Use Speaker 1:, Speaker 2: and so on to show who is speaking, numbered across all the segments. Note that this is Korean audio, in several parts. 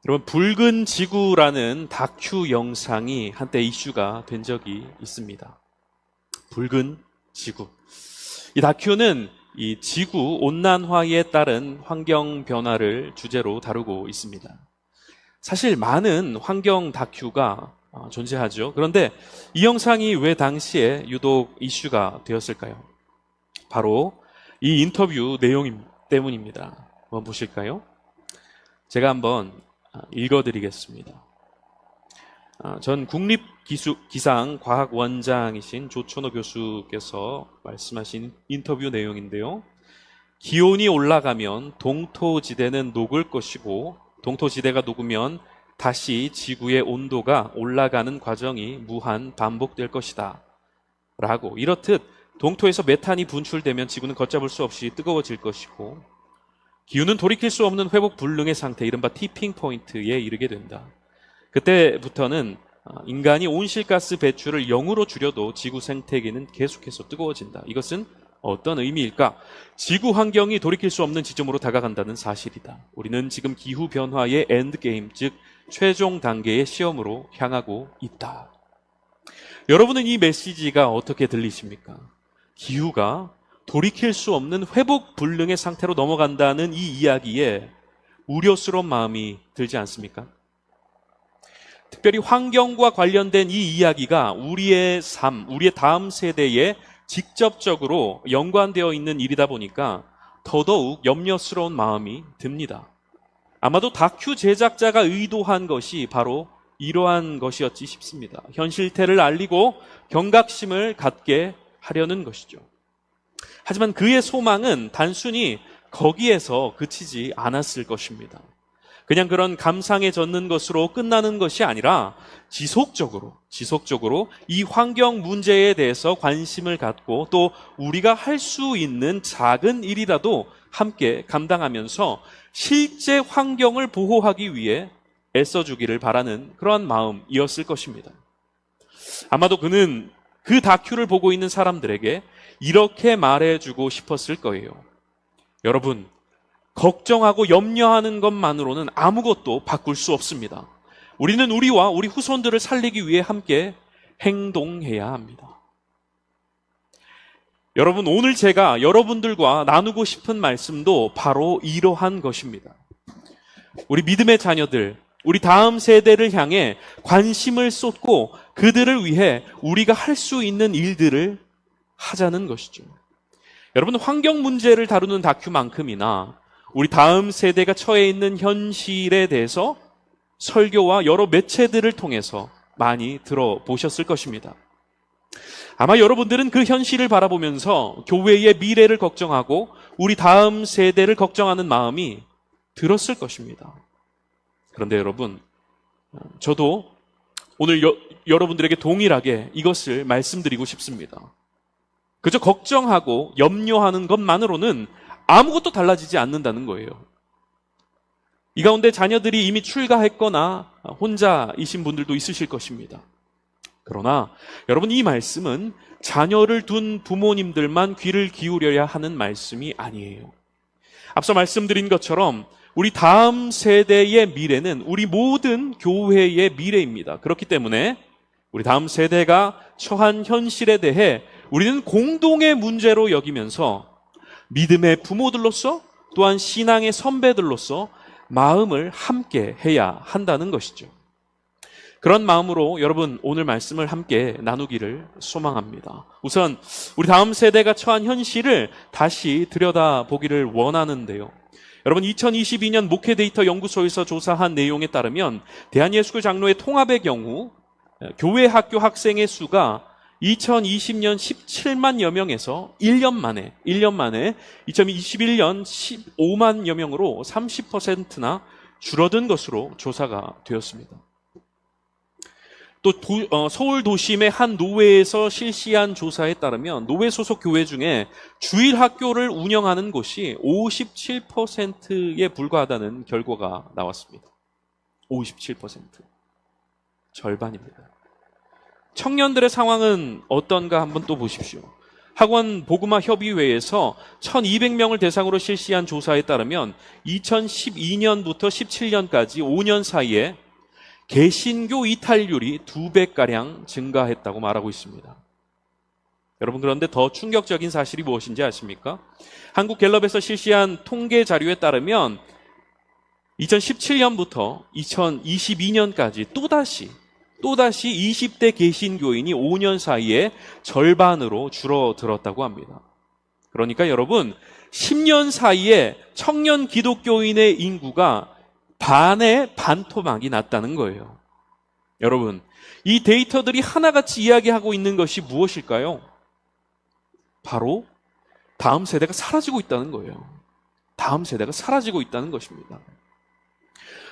Speaker 1: 여러분, 붉은 지구라는 다큐 영상이 한때 이슈가 된 적이 있습니다. 붉은 지구. 이 다큐는 이 지구 온난화에 따른 환경 변화를 주제로 다루고 있습니다. 사실 많은 환경 다큐가 존재하죠. 그런데 이 영상이 왜 당시에 유독 이슈가 되었을까요? 바로 이 인터뷰 내용 때문입니다. 한번 보실까요? 제가 한번 읽어드리겠습니다. 전 국립기상과학원장이신 조천호 교수께서 말씀하신 인터뷰 내용인데요. 기온이 올라가면 동토지대는 녹을 것이고 동토지대가 녹으면 다시 지구의 온도가 올라가는 과정이 무한 반복될 것이다. 라고 이렇듯 동토에서 메탄이 분출되면 지구는 걷잡을 수 없이 뜨거워질 것이고 기후는 돌이킬 수 없는 회복 불능의 상태, 이른바 티핑 포인트에 이르게 된다. 그때부터는 인간이 온실가스 배출을 0으로 줄여도 지구 생태계는 계속해서 뜨거워진다. 이것은 어떤 의미일까? 지구 환경이 돌이킬 수 없는 지점으로 다가간다는 사실이다. 우리는 지금 기후 변화의 엔드게임, 즉 최종 단계의 시험으로 향하고 있다. 여러분은 이 메시지가 어떻게 들리십니까? 기후가 돌이킬 수 없는 회복 불능의 상태로 넘어간다는 이 이야기에 우려스러운 마음이 들지 않습니까? 특별히 환경과 관련된 이 이야기가 우리의 삶, 우리의 다음 세대에 직접적으로 연관되어 있는 일이다 보니까 더더욱 염려스러운 마음이 듭니다. 아마도 다큐 제작자가 의도한 것이 바로 이러한 것이었지 싶습니다. 현실태를 알리고 경각심을 갖게 하려는 것이죠. 하지만 그의 소망은 단순히 거기에서 그치지 않았을 것입니다. 그냥 그런 감상에 젖는 것으로 끝나는 것이 아니라 지속적으로 이 환경 문제에 대해서 관심을 갖고 또 우리가 할 수 있는 작은 일이라도 함께 감당하면서 실제 환경을 보호하기 위해 애써주기를 바라는 그러한 마음이었을 것입니다. 아마도 그는 그 다큐를 보고 있는 사람들에게 이렇게 말해주고 싶었을 거예요. 여러분, 걱정하고 염려하는 것만으로는 아무것도 바꿀 수 없습니다. 우리는 우리와 우리 후손들을 살리기 위해 함께 행동해야 합니다. 여러분, 오늘 제가 여러분들과 나누고 싶은 말씀도 바로 이러한 것입니다. 우리 믿음의 자녀들, 우리 다음 세대를 향해 관심을 쏟고 그들을 위해 우리가 할 수 있는 일들을 하자는 것이죠. 여러분, 환경 문제를 다루는 다큐만큼이나 우리 다음 세대가 처해 있는 현실에 대해서 설교와 여러 매체들을 통해서 많이 들어보셨을 것입니다. 아마 여러분들은 그 현실을 바라보면서 교회의 미래를 걱정하고 우리 다음 세대를 걱정하는 마음이 들었을 것입니다. 그런데 여러분, 저도 오늘 여러분들에게 동일하게 이것을 말씀드리고 싶습니다. 그저 걱정하고 염려하는 것만으로는 아무것도 달라지지 않는다는 거예요. 이 가운데 자녀들이 이미 출가했거나 혼자이신 분들도 있으실 것입니다. 그러나 여러분, 이 말씀은 자녀를 둔 부모님들만 귀를 기울여야 하는 말씀이 아니에요. 앞서 말씀드린 것처럼 우리 다음 세대의 미래는 우리 모든 교회의 미래입니다. 그렇기 때문에 우리 다음 세대가 처한 현실에 대해 우리는 공동의 문제로 여기면서 믿음의 부모들로서 또한 신앙의 선배들로서 마음을 함께 해야 한다는 것이죠. 그런 마음으로 여러분, 오늘 말씀을 함께 나누기를 소망합니다. 우선 우리 다음 세대가 처한 현실을 다시 들여다보기를 원하는데요. 여러분, 2022년 목회 데이터 연구소에서 조사한 내용에 따르면 대한예수교 장로회 통합의 경우 교회 학교 학생의 수가 2020년 17만여 명에서 1년 만에 2021년 15만여 명으로 30%나 줄어든 것으로 조사가 되었습니다. 또 서울 도심의 한 노회에서 실시한 조사에 따르면 노회 소속 교회 중에 주일 학교를 운영하는 곳이 57%에 불과하다는 결과가 나왔습니다. 57%. 절반입니다. 청년들의 상황은 어떤가 한번 또 보십시오. 학원 복음화 협의회에서 1200명을 대상으로 실시한 조사에 따르면 2012년부터 17년까지 5년 사이에 개신교 이탈률이 2배가량 증가했다고 말하고 있습니다. 여러분, 그런데 더 충격적인 사실이 무엇인지 아십니까? 한국갤럽에서 실시한 통계 자료에 따르면 2017년부터 2022년까지 또다시 20대 개신교인이 5년 사이에 절반으로 줄어들었다고 합니다. 그러니까 여러분, 10년 사이에 청년 기독교인의 인구가 반의 반토막이 났다는 거예요. 여러분, 이 데이터들이 하나같이 이야기하고 있는 것이 무엇일까요? 바로 다음 세대가 사라지고 있다는 거예요. 다음 세대가 사라지고 있다는 것입니다.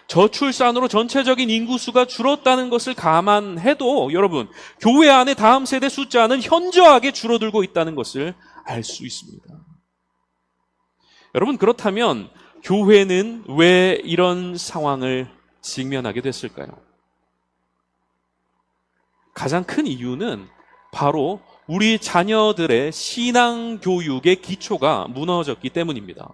Speaker 1: 저출산으로 전체적인 인구수가 줄었다는 것을 감안해도 여러분, 교회 안에 다음 세대 숫자는 현저하게 줄어들고 있다는 것을 알 수 있습니다. 여러분, 그렇다면 교회는 왜 이런 상황을 직면하게 됐을까요? 가장 큰 이유는 바로 우리 자녀들의 신앙 교육의 기초가 무너졌기 때문입니다.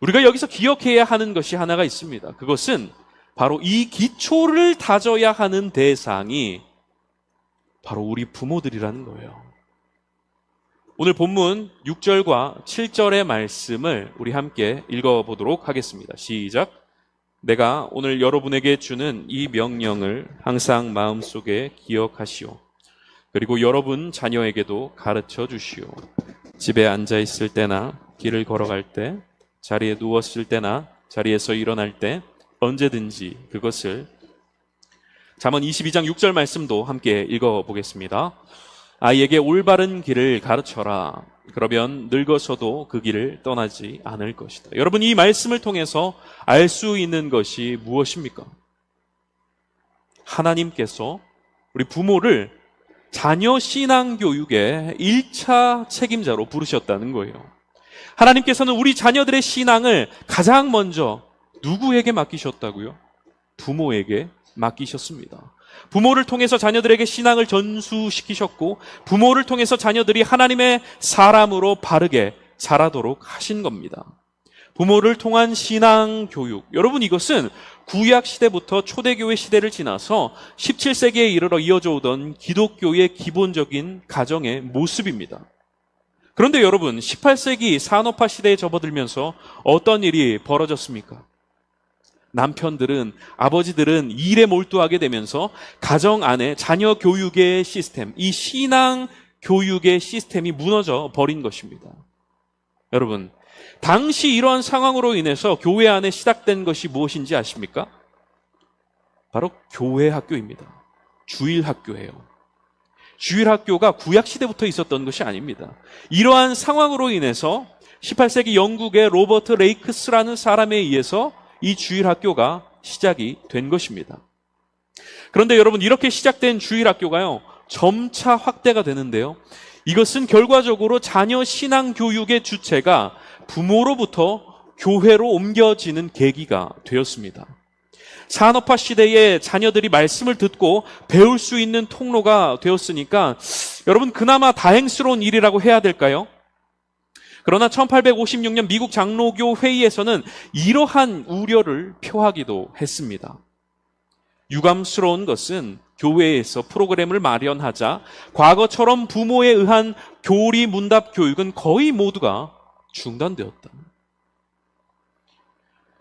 Speaker 1: 우리가 여기서 기억해야 하는 것이 하나가 있습니다. 그것은 바로 이 기초를 다져야 하는 대상이 바로 우리 부모들이라는 거예요. 오늘 본문 6절과 7절의 말씀을 우리 함께 읽어보도록 하겠습니다. 시작. 내가 오늘 여러분에게 주는 이 명령을 항상 마음속에 기억하시오. 그리고 여러분 자녀에게도 가르쳐 주시오. 집에 앉아 있을 때나 길을 걸어갈 때, 자리에 누웠을 때나 자리에서 일어날 때 언제든지 그것을. 잠언 22장 6절 말씀도 함께 읽어보겠습니다. 아이에게 올바른 길을 가르쳐라. 그러면 늙어서도 그 길을 떠나지 않을 것이다. 여러분, 이 말씀을 통해서 알 수 있는 것이 무엇입니까? 하나님께서 우리 부모를 자녀 신앙 교육의 1차 책임자로 부르셨다는 거예요. 하나님께서는 우리 자녀들의 신앙을 가장 먼저 누구에게 맡기셨다고요? 부모에게 맡기셨습니다. 부모를 통해서 자녀들에게 신앙을 전수시키셨고, 부모를 통해서 자녀들이 하나님의 사람으로 바르게 자라도록 하신 겁니다. 부모를 통한 신앙 교육, 여러분, 이것은 구약 시대부터 초대교회 시대를 지나서 17세기에 이르러 이어져 오던 기독교의 기본적인 가정의 모습입니다. 그런데 여러분, 18세기 산업화 시대에 접어들면서 어떤 일이 벌어졌습니까? 남편들은, 아버지들은 일에 몰두하게 되면서 가정 안에 자녀 교육의 시스템, 이 신앙 교육의 시스템이 무너져 버린 것입니다. 여러분, 당시 이러한 상황으로 인해서 교회 안에 시작된 것이 무엇인지 아십니까? 바로 교회 학교입니다. 주일 학교예요. 주일 학교가 구약 시대부터 있었던 것이 아닙니다. 이러한 상황으로 인해서 18세기 영국의 로버트 레이크스라는 사람에 의해서 이 주일 학교가 시작이 된 것입니다. 그런데 여러분, 이렇게 시작된 주일 학교가요, 점차 확대가 되는데요. 이것은 결과적으로 자녀 신앙 교육의 주체가 부모로부터 교회로 옮겨지는 계기가 되었습니다. 산업화 시대에 자녀들이 말씀을 듣고 배울 수 있는 통로가 되었으니까 여러분, 그나마 다행스러운 일이라고 해야 될까요? 그러나 1856년 미국 장로교 회의에서는 이러한 우려를 표하기도 했습니다. 유감스러운 것은 교회에서 프로그램을 마련하자 과거처럼 부모에 의한 교리 문답 교육은 거의 모두가 중단되었다.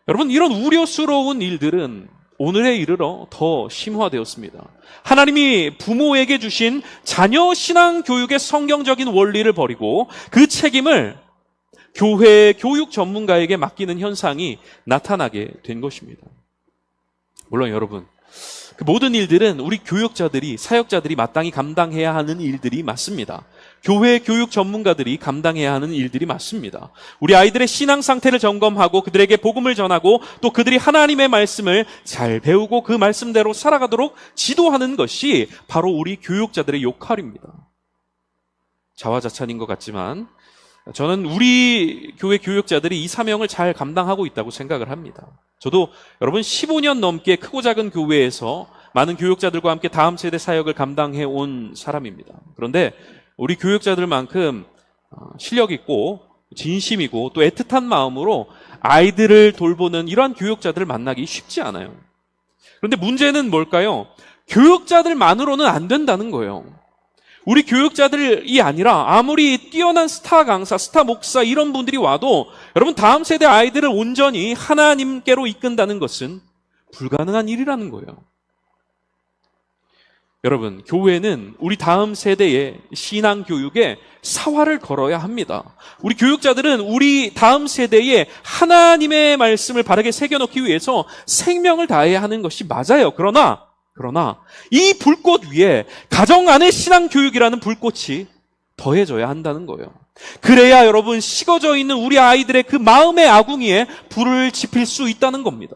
Speaker 1: 여러분, 이런 우려스러운 일들은 오늘에 이르러 더 심화되었습니다. 하나님이 부모에게 주신 자녀 신앙 교육의 성경적인 원리를 버리고 그 책임을 교회 교육 전문가에게 맡기는 현상이 나타나게 된 것입니다. 물론 여러분, 그 모든 일들은 우리 교육자들이, 사역자들이 마땅히 감당해야 하는 일들이 맞습니다. 교회 교육 전문가들이 감당해야 하는 일들이 맞습니다. 우리 아이들의 신앙 상태를 점검하고 그들에게 복음을 전하고 또 그들이 하나님의 말씀을 잘 배우고 그 말씀대로 살아가도록 지도하는 것이 바로 우리 교육자들의 역할입니다. 자화자찬인 것 같지만 저는 우리 교회 교육자들이 이 사명을 잘 감당하고 있다고 생각을 합니다. 저도 여러분 15년 넘게 크고 작은 교회에서 많은 교육자들과 함께 다음 세대 사역을 감당해 온 사람입니다. 그런데 우리 교육자들만큼 실력 있고 진심이고 또 애틋한 마음으로 아이들을 돌보는 이러한 교육자들을 만나기 쉽지 않아요. 그런데 문제는 뭘까요? 교육자들만으로는 안 된다는 거예요. 우리 교육자들이 아니라 아무리 뛰어난 스타 강사, 스타 목사 이런 분들이 와도 여러분 다음 세대 아이들을 온전히 하나님께로 이끈다는 것은 불가능한 일이라는 거예요. 여러분, 교회는 우리 다음 세대의 신앙 교육에 사활을 걸어야 합니다. 우리 교육자들은 우리 다음 세대에 하나님의 말씀을 바르게 새겨놓기 위해서 생명을 다해야 하는 것이 맞아요. 그러나 이 불꽃 위에 가정 안의 신앙 교육이라는 불꽃이 더해져야 한다는 거예요. 그래야 여러분 식어져 있는 우리 아이들의 그 마음의 아궁이에 불을 지필 수 있다는 겁니다.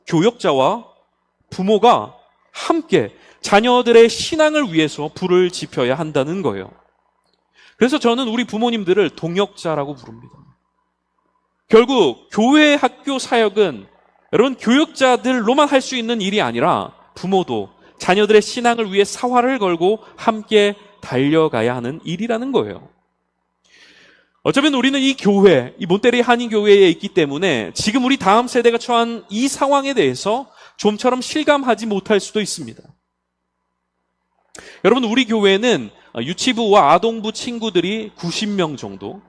Speaker 1: 교역자와 부모가 함께 자녀들의 신앙을 위해서 불을 지펴야 한다는 거예요. 그래서 저는 우리 부모님들을 동역자라고 부릅니다. 결국 교회 학교 사역은 여러분 교육자들로만 할 수 있는 일이 아니라 부모도 자녀들의 신앙을 위해 사활을 걸고 함께 달려가야 하는 일이라는 거예요. 어쩌면 우리는 이 교회, 이 몬테리 한인교회에 있기 때문에 지금 우리 다음 세대가 처한 이 상황에 대해서 좀처럼 실감하지 못할 수도 있습니다. 여러분, 우리 교회는 유치부와 아동부 친구들이 90명 정도,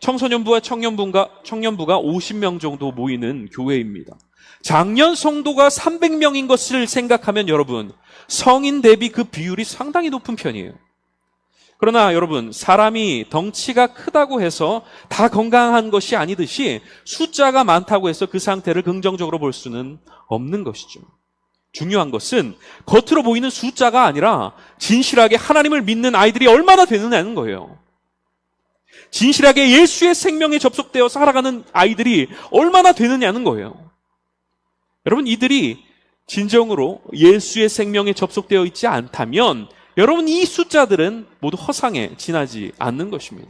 Speaker 1: 청소년부와 청년부가 50명 정도 모이는 교회입니다. 작년 성도가 300명인 것을 생각하면 여러분, 성인 대비 그 비율이 상당히 높은 편이에요. 그러나 여러분, 사람이 덩치가 크다고 해서 다 건강한 것이 아니듯이 숫자가 많다고 해서 그 상태를 긍정적으로 볼 수는 없는 것이죠. 중요한 것은 겉으로 보이는 숫자가 아니라 진실하게 하나님을 믿는 아이들이 얼마나 되느냐는 거예요. 진실하게 예수의 생명에 접속되어 살아가는 아이들이 얼마나 되느냐는 거예요. 여러분, 이들이 진정으로 예수의 생명에 접속되어 있지 않다면 여러분, 이 숫자들은 모두 허상에 지나지 않는 것입니다.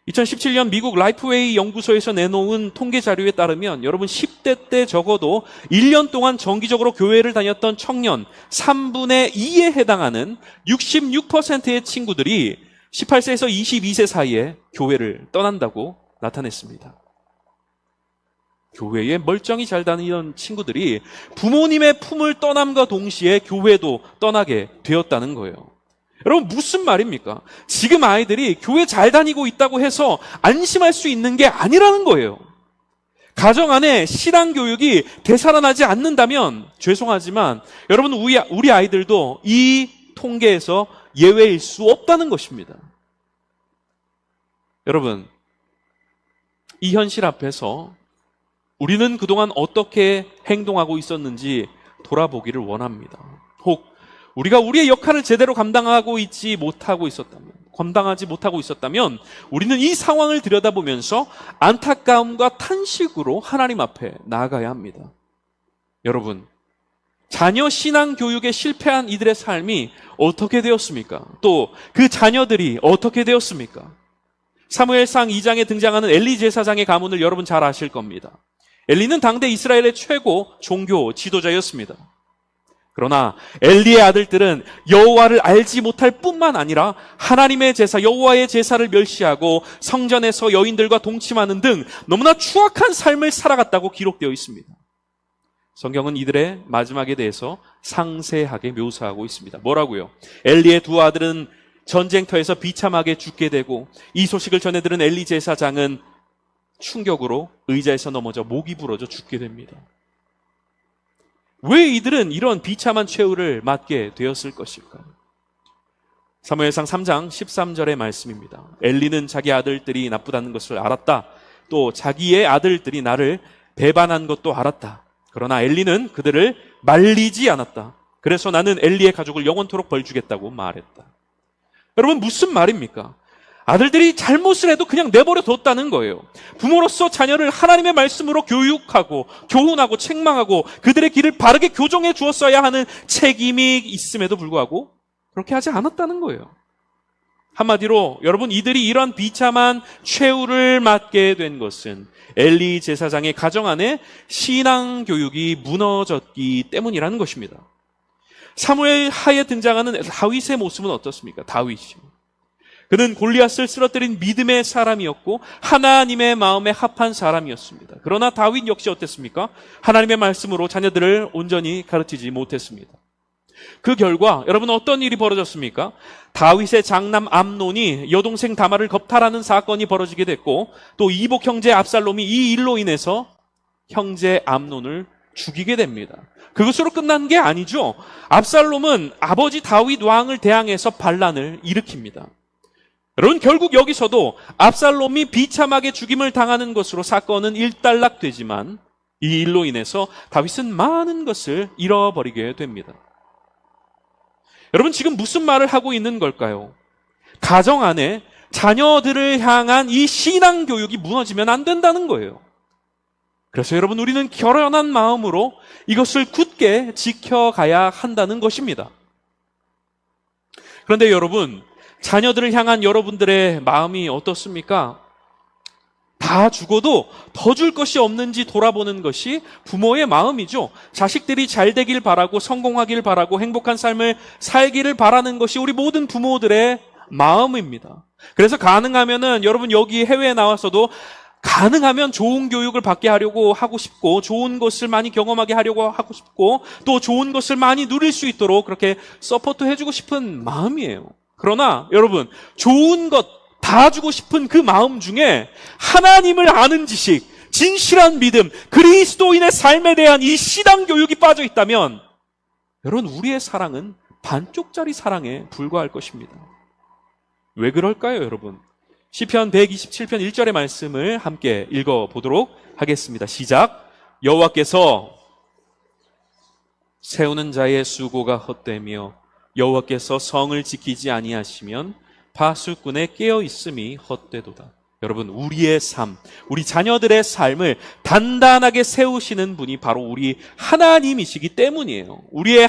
Speaker 1: 2017년 미국 라이프웨이 연구소에서 내놓은 통계 자료에 따르면 여러분 10대 때 적어도 1년 동안 정기적으로 교회를 다녔던 청년 3분의 2에 해당하는 66%의 친구들이 18세에서 22세 사이에 교회를 떠난다고 나타냈습니다. 교회에 멀쩡히 잘 다니던 친구들이 부모님의 품을 떠남과 동시에 교회도 떠나게 되었다는 거예요. 여러분, 무슨 말입니까? 지금 아이들이 교회 잘 다니고 있다고 해서 안심할 수 있는 게 아니라는 거예요. 가정 안에 신앙 교육이 되살아나지 않는다면 죄송하지만 여러분, 우리 아이들도 이 통계에서 예외일 수 없다는 것입니다. 여러분, 이 현실 앞에서 우리는 그동안 어떻게 행동하고 있었는지 돌아보기를 원합니다. 혹 우리가 우리의 역할을 제대로 감당하지 못하고 있었다면 우리는 이 상황을 들여다보면서 안타까움과 탄식으로 하나님 앞에 나아가야 합니다. 여러분, 자녀 신앙 교육에 실패한 이들의 삶이 어떻게 되었습니까? 또 그 자녀들이 어떻게 되었습니까? 사무엘상 2장에 등장하는 엘리 제사장의 가문을 여러분 잘 아실 겁니다. 엘리는 당대 이스라엘의 최고 종교 지도자였습니다. 그러나 엘리의 아들들은 여호와를 알지 못할 뿐만 아니라 하나님의 제사, 여호와의 제사를 멸시하고 성전에서 여인들과 동침하는 등 너무나 추악한 삶을 살아갔다고 기록되어 있습니다. 성경은 이들의 마지막에 대해서 상세하게 묘사하고 있습니다. 뭐라고요? 엘리의 두 아들은 전쟁터에서 비참하게 죽게 되고 이 소식을 전해 들은 엘리 제사장은 충격으로 의자에서 넘어져 목이 부러져 죽게 됩니다. 왜 이들은 이런 비참한 최후를 맞게 되었을 것일까요? 사무엘상 3장 13절의 말씀입니다. 엘리는 자기 아들들이 나쁘다는 것을 알았다. 또 자기의 아들들이 나를 배반한 것도 알았다. 그러나 엘리는 그들을 말리지 않았다. 그래서 나는 엘리의 가족을 영원토록 벌주겠다고 말했다. 여러분, 무슨 말입니까? 아들들이 잘못을 해도 그냥 내버려 뒀다는 거예요. 부모로서 자녀를 하나님의 말씀으로 교육하고 교훈하고 책망하고 그들의 길을 바르게 교정해 주었어야 하는 책임이 있음에도 불구하고 그렇게 하지 않았다는 거예요. 한마디로 여러분, 이들이 이러한 비참한 최후를 맞게 된 것은 엘리 제사장의 가정 안에 신앙 교육이 무너졌기 때문이라는 것입니다. 사무엘 하에 등장하는 다윗의 모습은 어떻습니까? 다윗이요. 그는 골리앗을 쓰러뜨린 믿음의 사람이었고 하나님의 마음에 합한 사람이었습니다. 그러나 다윗 역시 어땠습니까? 하나님의 말씀으로 자녀들을 온전히 가르치지 못했습니다. 그 결과 여러분 어떤 일이 벌어졌습니까? 다윗의 장남 암논이 여동생 다말을 겁탈하는 사건이 벌어지게 됐고 또 이복 형제 압살롬이 이 일로 인해서 형제 암논을 죽이게 됩니다. 그것으로 끝난 게 아니죠. 압살롬은 아버지 다윗 왕을 대항해서 반란을 일으킵니다. 여러분 결국 여기서도 압살롬이 비참하게 죽임을 당하는 것으로 사건은 일단락되지만 이 일로 인해서 다윗은 많은 것을 잃어버리게 됩니다. 여러분 지금 무슨 말을 하고 있는 걸까요? 가정 안에 자녀들을 향한 이 신앙 교육이 무너지면 안 된다는 거예요. 그래서 여러분 우리는 결연한 마음으로 이것을 굳게 지켜가야 한다는 것입니다. 그런데 여러분 자녀들을 향한 여러분들의 마음이 어떻습니까? 다 죽어도 더 줄 것이 없는지 돌아보는 것이 부모의 마음이죠. 자식들이 잘 되길 바라고 성공하길 바라고 행복한 삶을 살기를 바라는 것이 우리 모든 부모들의 마음입니다. 그래서 가능하면은 여러분 여기 해외에 나와서도 가능하면 좋은 교육을 받게 하려고 하고 싶고 좋은 것을 많이 경험하게 하려고 하고 싶고 또 좋은 것을 많이 누릴 수 있도록 그렇게 서포트 해주고 싶은 마음이에요. 그러나 여러분 좋은 것 다 주고 싶은 그 마음 중에 하나님을 아는 지식, 진실한 믿음, 그리스도인의 삶에 대한 이 신앙 교육이 빠져 있다면 여러분 우리의 사랑은 반쪽짜리 사랑에 불과할 것입니다. 왜 그럴까요, 여러분? 시편 127편 1절의 말씀을 함께 읽어보도록 하겠습니다. 시작. 여호와께서 세우는 자의 수고가 헛되며 여호와께서 성을 지키지 아니하시면 파수꾼의 깨어있음이 헛되도다. 여러분 우리의 삶, 우리 자녀들의 삶을 단단하게 세우시는 분이 바로 우리 하나님이시기 때문이에요. 우리의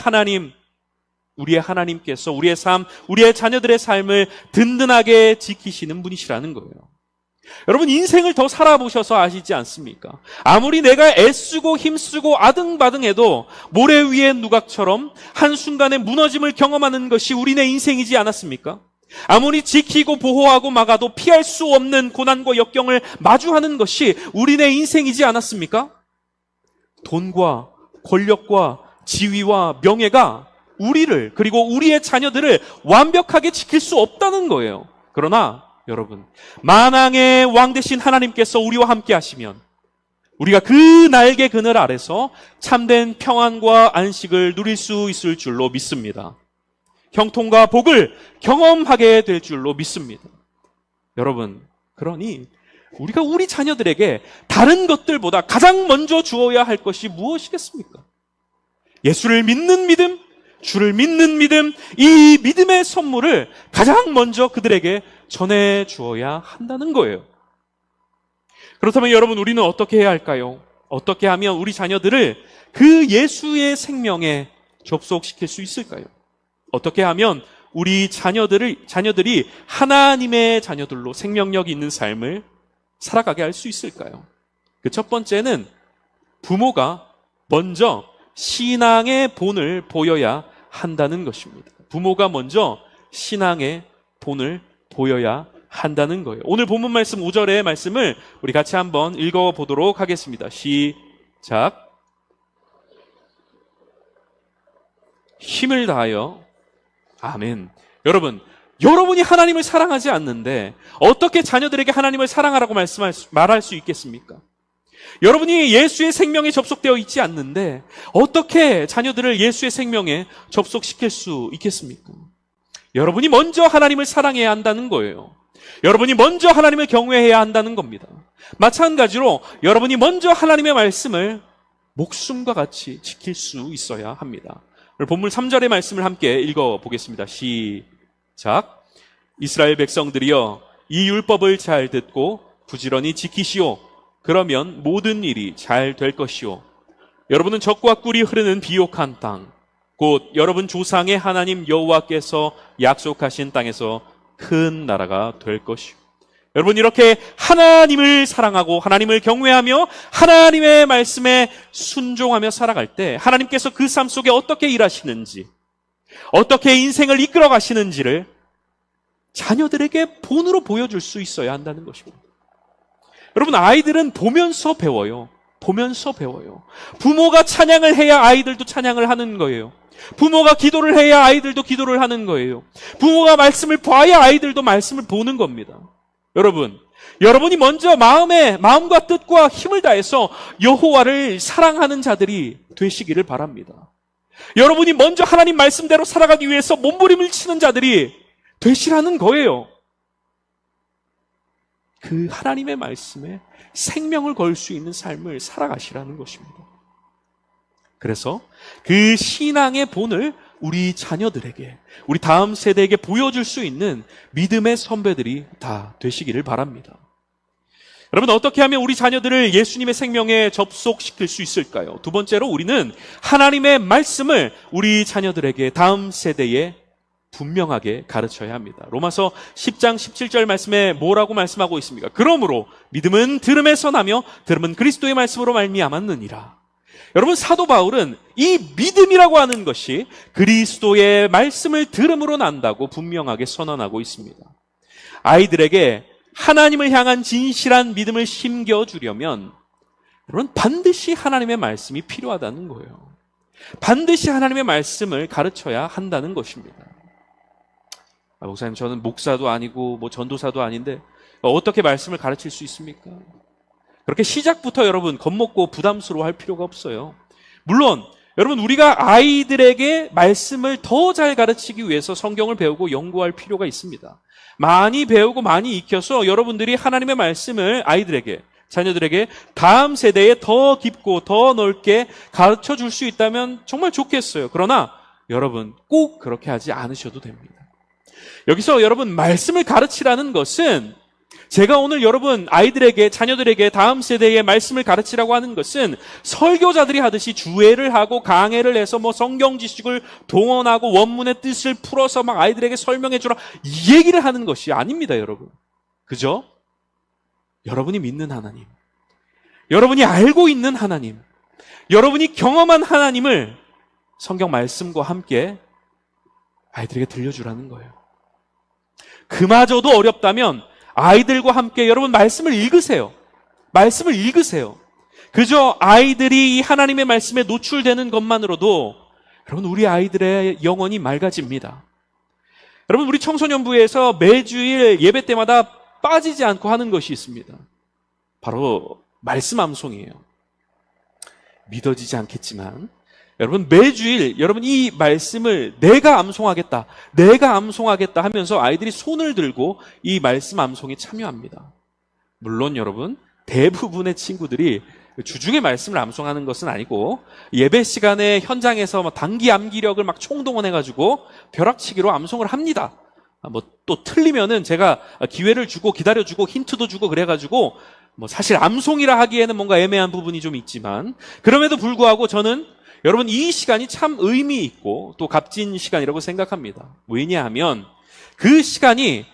Speaker 1: 하나님께서 우리의 삶, 우리의 자녀들의 삶을 든든하게 지키시는 분이시라는 거예요. 여러분 인생을 더 살아보셔서 아시지 않습니까? 아무리 내가 애쓰고 힘쓰고 아등바등해도 모래 위의 누각처럼 한순간에 무너짐을 경험하는 것이 우리네 인생이지 않았습니까? 아무리 지키고 보호하고 막아도 피할 수 없는 고난과 역경을 마주하는 것이 우리네 인생이지 않았습니까? 돈과 권력과 지위와 명예가 우리를 그리고 우리의 자녀들을 완벽하게 지킬 수 없다는 거예요. 그러나 여러분 만왕의 왕 되신 하나님께서 우리와 함께 하시면 우리가 그 날개 그늘 아래서 참된 평안과 안식을 누릴 수 있을 줄로 믿습니다. 형통과 복을 경험하게 될 줄로 믿습니다. 여러분, 그러니 우리가 우리 자녀들에게 다른 것들보다 가장 먼저 주어야 할 것이 무엇이겠습니까? 예수를 믿는 믿음, 주를 믿는 믿음, 이 믿음의 선물을 가장 먼저 그들에게 전해 주어야 한다는 거예요. 그렇다면 여러분, 우리는 어떻게 해야 할까요? 어떻게 하면 우리 자녀들을 그 예수의 생명에 접속시킬 수 있을까요? 어떻게 하면 우리 자녀들이 하나님의 자녀들로 생명력 있는 삶을 살아가게 할 수 있을까요? 그 첫 번째는 부모가 먼저 신앙의 본을 보여야 한다는 것입니다. 부모가 먼저 신앙의 본을 보여야 한다는 거예요. 오늘 본문 말씀 5절의 말씀을 우리 같이 한번 읽어보도록 하겠습니다. 시작. 힘을 다하여 아멘. 여러분이 하나님을 사랑하지 않는데 어떻게 자녀들에게 하나님을 사랑하라고 말할 수 있겠습니까? 여러분이 예수의 생명에 접속되어 있지 않는데 어떻게 자녀들을 예수의 생명에 접속시킬 수 있겠습니까? 여러분이 먼저 하나님을 사랑해야 한다는 거예요. 여러분이 먼저 하나님을 경외해야 한다는 겁니다. 마찬가지로 여러분이 먼저 하나님의 말씀을 목숨과 같이 지킬 수 있어야 합니다. 오늘 본문 3절의 말씀을 함께 읽어보겠습니다. 시작. 이스라엘 백성들이여 이 율법을 잘 듣고 부지런히 지키시오. 그러면 모든 일이 잘 될 것이오. 여러분은 젖과 꿀이 흐르는 비옥한 땅, 곧 여러분 조상의 하나님 여호와께서 약속하신 땅에서 큰 나라가 될 것이오. 여러분 이렇게 하나님을 사랑하고 하나님을 경외하며 하나님의 말씀에 순종하며 살아갈 때 하나님께서 그 삶 속에 어떻게 일하시는지 어떻게 인생을 이끌어 가시는지를 자녀들에게 본으로 보여줄 수 있어야 한다는 것입니다. 여러분, 아이들은 보면서 배워요. 보면서 배워요. 부모가 찬양을 해야 아이들도 찬양을 하는 거예요. 부모가 기도를 해야 아이들도 기도를 하는 거예요. 부모가 말씀을 봐야 아이들도 말씀을 보는 겁니다. 여러분이 먼저 마음과 뜻과 힘을 다해서 여호와를 사랑하는 자들이 되시기를 바랍니다. 여러분이 먼저 하나님 말씀대로 살아가기 위해서 몸부림을 치는 자들이 되시라는 거예요. 그 하나님의 말씀에 생명을 걸 수 있는 삶을 살아가시라는 것입니다. 그래서 그 신앙의 본을 우리 자녀들에게, 우리 다음 세대에게 보여줄 수 있는 믿음의 선배들이 다 되시기를 바랍니다. 여러분, 어떻게 하면 우리 자녀들을 예수님의 생명에 접속시킬 수 있을까요? 두 번째로 우리는 하나님의 말씀을 우리 자녀들에게, 다음 세대에 분명하게 가르쳐야 합니다. 로마서 10장 17절 말씀에 뭐라고 말씀하고 있습니까? 그러므로 믿음은 들음에서 나며 들음은 그리스도의 말씀으로 말미암았느니라. 여러분, 사도 바울은 이 믿음이라고 하는 것이 그리스도의 말씀을 들음으로 난다고 분명하게 선언하고 있습니다. 아이들에게 하나님을 향한 진실한 믿음을 심겨주려면 여러분, 반드시 하나님의 말씀이 필요하다는 거예요. 반드시 하나님의 말씀을 가르쳐야 한다는 것입니다. 목사님, 저는 목사도 아니고 전도사도 아닌데 어떻게 말씀을 가르칠 수 있습니까? 그렇게 시작부터 여러분 겁먹고 부담스러워할 필요가 없어요. 물론 여러분, 우리가 아이들에게 말씀을 더 잘 가르치기 위해서 성경을 배우고 연구할 필요가 있습니다. 많이 배우고 많이 익혀서 여러분들이 하나님의 말씀을 아이들에게, 자녀들에게 다음 세대에 더 깊고 더 넓게 가르쳐 줄 수 있다면 정말 좋겠어요. 그러나 여러분, 꼭 그렇게 하지 않으셔도 됩니다. 여기서 여러분, 말씀을 가르치라는 것은, 제가 오늘 여러분 아이들에게, 자녀들에게 다음 세대에 말씀을 가르치라고 하는 것은 설교자들이 하듯이 주회를 하고 강해를 해서 성경 지식을 동원하고 원문의 뜻을 풀어서 막 아이들에게 설명해 주라, 이 얘기를 하는 것이 아닙니다, 여러분. 그죠? 여러분이 믿는 하나님, 여러분이 알고 있는 하나님, 여러분이 경험한 하나님을 성경 말씀과 함께 아이들에게 들려주라는 거예요. 그마저도 어렵다면 아이들과 함께 여러분 말씀을 읽으세요. 말씀을 읽으세요. 그저 아이들이 이 하나님의 말씀에 노출되는 것만으로도 여러분, 우리 아이들의 영혼이 맑아집니다. 여러분, 우리 청소년부에서 매주일 예배 때마다 빠지지 않고 하는 것이 있습니다. 바로 말씀 암송이에요. 믿어지지 않겠지만 여러분, 매주일 여러분 이 말씀을 내가 암송하겠다 하면서 아이들이 손을 들고 이 말씀 암송에 참여합니다. 물론 여러분, 대부분의 친구들이 주중에 말씀을 암송하는 것은 아니고 예배 시간에 현장에서 단기 암기력을 막 총동원해가지고 벼락치기로 암송을 합니다. 또 틀리면은 제가 기회를 주고 기다려주고 힌트도 주고 그래가지고 사실 암송이라 하기에는 뭔가 애매한 부분이 좀 있지만, 그럼에도 불구하고 저는 여러분 이 시간이 참 의미 있고 또 값진 시간이라고 생각합니다. 왜냐하면 그 시간이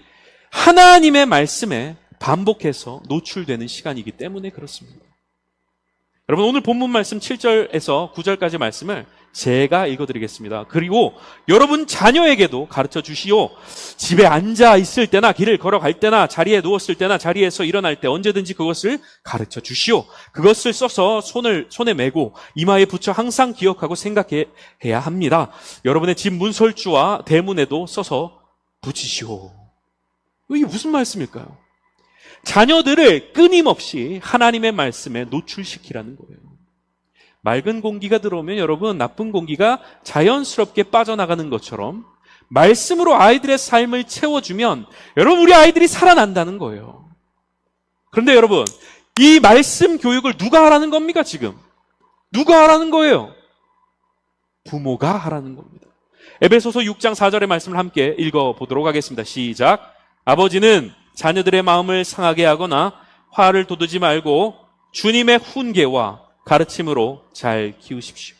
Speaker 1: 하나님의 말씀에 반복해서 노출되는 시간이기 때문에 그렇습니다. 여러분, 오늘 본문 말씀 7절에서 9절까지 말씀을 제가 읽어드리겠습니다. 그리고 여러분 자녀에게도 가르쳐 주시오. 집에 앉아 있을 때나 길을 걸어갈 때나 자리에 누웠을 때나 자리에서 일어날 때 언제든지 그것을 가르쳐 주시오. 그것을 써서 손에 메고 이마에 붙여 항상 기억하고 생각해야 합니다. 여러분의 집 문설주와 대문에도 써서 붙이시오. 이게 무슨 말씀일까요? 자녀들을 끊임없이 하나님의 말씀에 노출시키라는 거예요. 맑은 공기가 들어오면 여러분 나쁜 공기가 자연스럽게 빠져나가는 것처럼 말씀으로 아이들의 삶을 채워주면 여러분 우리 아이들이 살아난다는 거예요. 그런데 여러분, 이 말씀 교육을 누가 하라는 겁니까 지금? 누가 하라는 거예요? 부모가 하라는 겁니다. 에베소서 6장 4절의 말씀을 함께 읽어보도록 하겠습니다. 시작. 아버지는 자녀들의 마음을 상하게 하거나 화를 돋우지 말고 주님의 훈계와 가르침으로 잘 키우십시오.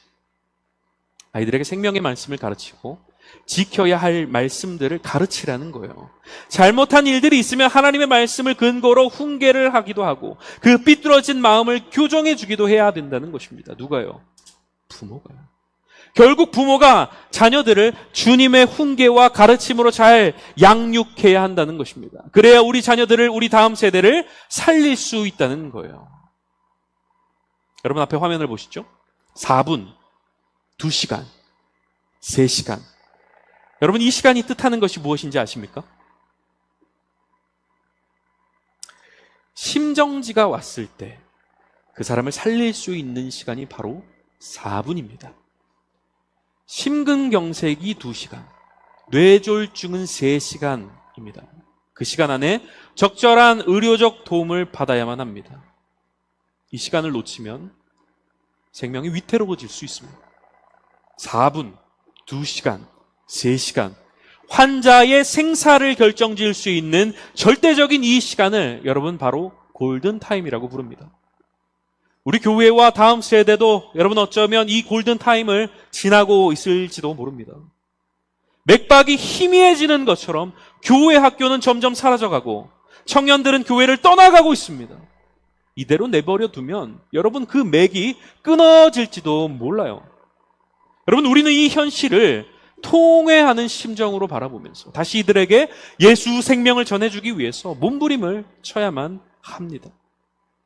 Speaker 1: 아이들에게 생명의 말씀을 가르치고 지켜야 할 말씀들을 가르치라는 거예요. 잘못한 일들이 있으면 하나님의 말씀을 근거로 훈계를 하기도 하고 그 삐뚤어진 마음을 교정해 주기도 해야 된다는 것입니다. 누가요? 부모가요. 결국 부모가 자녀들을 주님의 훈계와 가르침으로 잘 양육해야 한다는 것입니다. 그래야 우리 자녀들을, 우리 다음 세대를 살릴 수 있다는 거예요. 여러분 앞에 화면을 보시죠. 4분, 2시간, 3시간. 여러분 이 시간이 뜻하는 것이 무엇인지 아십니까? 심정지가 왔을 때 그 사람을 살릴 수 있는 시간이 바로 4분입니다. 심근경색이 2시간, 뇌졸중은 3시간입니다. 그 시간 안에 적절한 의료적 도움을 받아야만 합니다. 이 시간을 놓치면 생명이 위태로워질 수 있습니다. 4분, 2시간, 3시간, 환자의 생사를 결정지을 수 있는 절대적인 이 시간을 여러분 바로 골든타임이라고 부릅니다. 우리 교회와 다음 세대도 여러분 어쩌면 이 골든타임을 지나고 있을지도 모릅니다. 맥박이 희미해지는 것처럼 교회 학교는 점점 사라져가고 청년들은 교회를 떠나가고 있습니다. 이대로 내버려 두면 여러분 그 맥이 끊어질지도 몰라요. 여러분 우리는 이 현실을 통회하는 심정으로 바라보면서 다시 이들에게 예수 생명을 전해주기 위해서 몸부림을 쳐야만 합니다.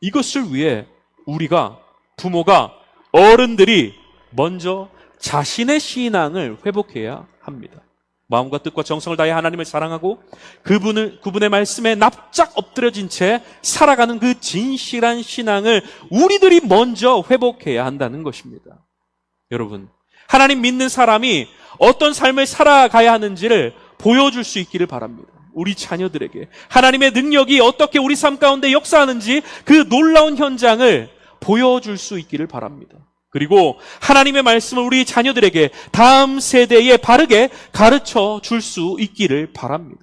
Speaker 1: 이것을 위해 우리가, 부모가, 어른들이 먼저 자신의 신앙을 회복해야 합니다. 마음과 뜻과 정성을 다해 하나님을 사랑하고 그분의 말씀에 납작 엎드려진 채 살아가는 그 진실한 신앙을 우리들이 먼저 회복해야 한다는 것입니다. 여러분, 하나님 믿는 사람이 어떤 삶을 살아가야 하는지를 보여줄 수 있기를 바랍니다. 우리 자녀들에게 하나님의 능력이 어떻게 우리 삶 가운데 역사하는지 그 놀라운 현장을 보여줄 수 있기를 바랍니다. 그리고 하나님의 말씀을 우리 자녀들에게 다음 세대에 바르게 가르쳐 줄 수 있기를 바랍니다.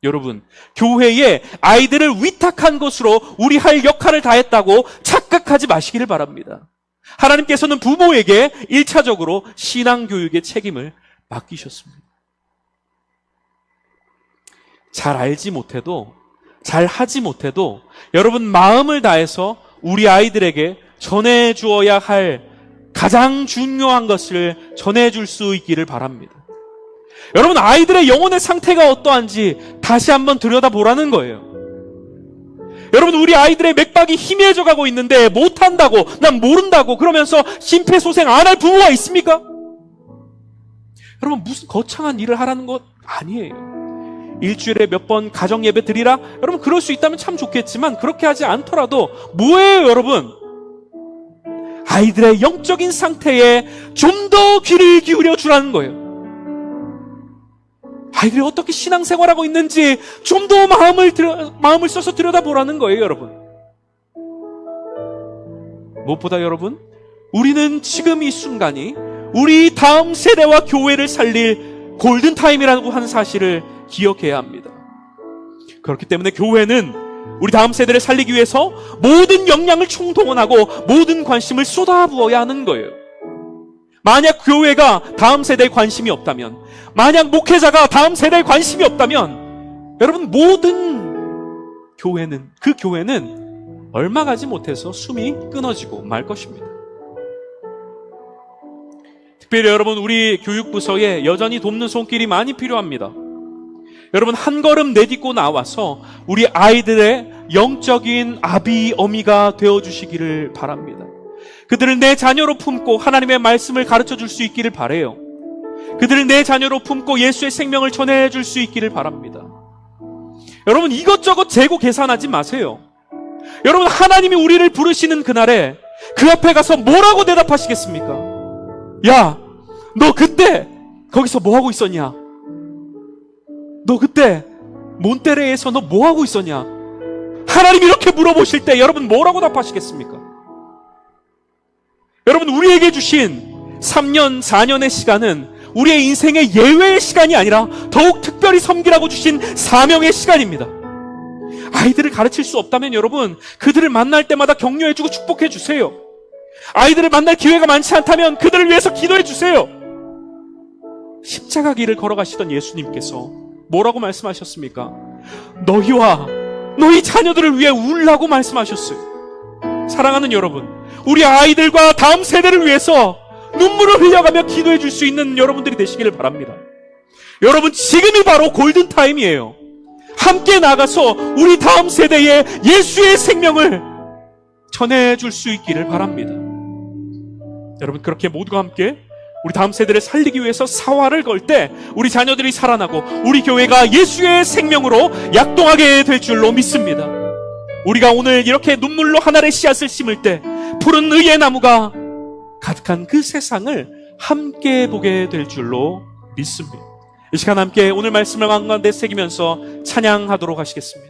Speaker 1: 여러분, 교회에 아이들을 위탁한 것으로 우리 할 역할을 다했다고 착각하지 마시기를 바랍니다. 하나님께서는 부모에게 1차적으로 신앙교육의 책임을 맡기셨습니다. 잘 알지 못해도, 잘 하지 못해도 여러분 마음을 다해서 우리 아이들에게 전해주어야 할 가장 중요한 것을 전해줄 수 있기를 바랍니다. 여러분 아이들의 영혼의 상태가 어떠한지 다시 한번 들여다보라는 거예요. 여러분 우리 아이들의 맥박이 희미해져 가고 있는데 못한다고, 난 모른다고 그러면서 심폐소생 안 할 부모가 있습니까? 여러분 무슨 거창한 일을 하라는 것 아니에요. 일주일에 몇 번 가정 예배 드리라? 여러분 그럴 수 있다면 참 좋겠지만 그렇게 하지 않더라도 뭐예요 여러분? 아이들의 영적인 상태에 좀 더 귀를 기울여 주라는 거예요. 아이들이 어떻게 신앙생활하고 있는지 좀 더 마음을 써서 들여다보라는 거예요 여러분. 무엇보다 여러분, 우리는 지금 이 순간이 우리 다음 세대와 교회를 살릴 골든타임이라고 하는 사실을 기억해야 합니다. 그렇기 때문에 교회는 우리 다음 세대를 살리기 위해서 모든 역량을 총동원하고 모든 관심을 쏟아부어야 하는 거예요. 만약 교회가 다음 세대에 관심이 없다면, 만약 목회자가 다음 세대에 관심이 없다면 여러분 모든 교회는, 그 교회는 얼마 가지 못해서 숨이 끊어지고 말 것입니다. 특별히 여러분 우리 교육부서에 여전히 돕는 손길이 많이 필요합니다. 여러분 한 걸음 내딛고 나와서 우리 아이들의 영적인 아비 어미가 되어주시기를 바랍니다. 그들을 내 자녀로 품고 하나님의 말씀을 가르쳐줄 수 있기를 바라요. 그들을 내 자녀로 품고 예수의 생명을 전해줄 수 있기를 바랍니다. 여러분 이것저것 재고 계산하지 마세요. 여러분 하나님이 우리를 부르시는 그날에 그 앞에 가서 뭐라고 대답하시겠습니까? 야, 너 그때 거기서 뭐하고 있었냐? 너 그때 몬테레에서 너 뭐하고 있었냐? 하나님이 이렇게 물어보실 때 여러분 뭐라고 답하시겠습니까? 여러분 우리에게 주신 3년, 4년의 시간은 우리의 인생의 예외의 시간이 아니라 더욱 특별히 섬기라고 주신 사명의 시간입니다. 아이들을 가르칠 수 없다면 여러분 그들을 만날 때마다 격려해주고 축복해주세요. 아이들을 만날 기회가 많지 않다면 그들을 위해서 기도해주세요. 십자가 길을 걸어가시던 예수님께서 뭐라고 말씀하셨습니까? 너희와 너희 자녀들을 위해 울라고 말씀하셨어요. 사랑하는 여러분, 우리 아이들과 다음 세대를 위해서 눈물을 흘려가며 기도해 줄 수 있는 여러분들이 되시기를 바랍니다. 여러분, 지금이 바로 골든타임이에요. 함께 나가서 우리 다음 세대에 예수의 생명을 전해줄 수 있기를 바랍니다. 여러분, 그렇게 모두가 함께 우리 다음 세대를 살리기 위해서 사활을 걸 때 우리 자녀들이 살아나고 우리 교회가 예수의 생명으로 약동하게 될 줄로 믿습니다. 우리가 오늘 이렇게 눈물로 하나의 씨앗을 심을 때 푸른 의의 나무가 가득한 그 세상을 함께 보게 될 줄로 믿습니다. 이 시간 함께 오늘 말씀을 마음 가운데 새기면서 찬양하도록 하시겠습니다.